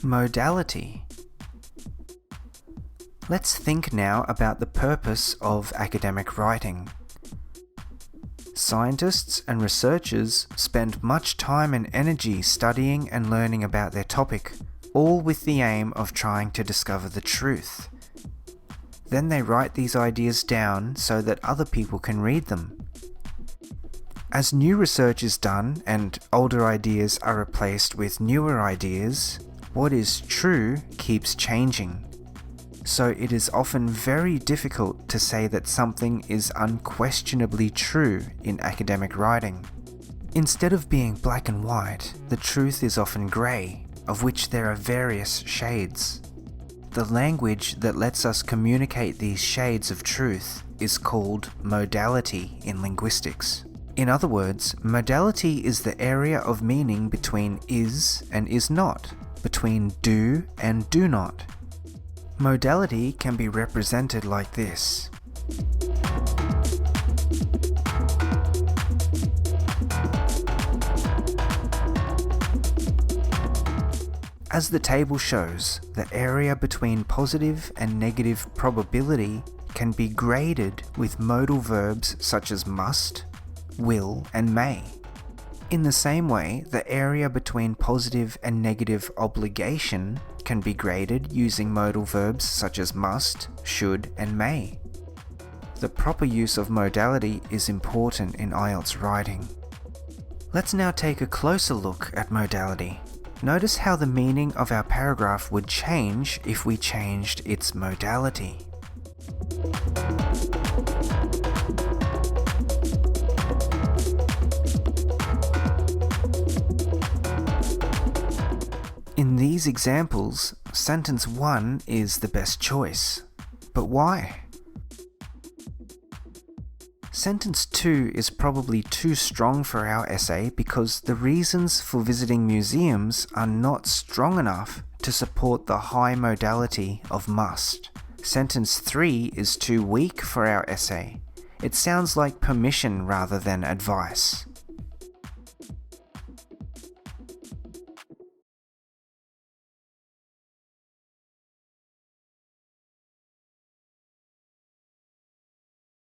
Modality. Let's think now about the purpose of academic writing. Scientists and researchers spend much time and energy studying and learning about their topic, all with the aim of trying to discover the truth. Then they write these ideas down so that other people can read them. As new research is done and older ideas are replaced with newer ideas, what is true keeps changing. So it is often very difficult to say that something is unquestionably true in academic writing. Instead of being black and white, the truth is often grey, of which there are various shades. The language that lets us communicate these shades of truth is called modality in linguistics. In other words, modality is the area of meaning between is and is not, between do and do not. Modality can be represented like this. As the table shows, the area between positive and negative probability can be graded with modal verbs such as must, will, and may. In the same way, the area between positive and negative obligation can be graded using modal verbs such as must, should, and may. The proper use of modality is important in IELTS writing. Let's now take a closer look at modality. Notice how the meaning of our paragraph would change if we changed its modality. In these examples, sentence 1 is the best choice. But why? Sentence 2 is probably too strong for our essay because the reasons for visiting museums are not strong enough to support the high modality of must. Sentence 3 is too weak for our essay. It sounds like permission rather than advice.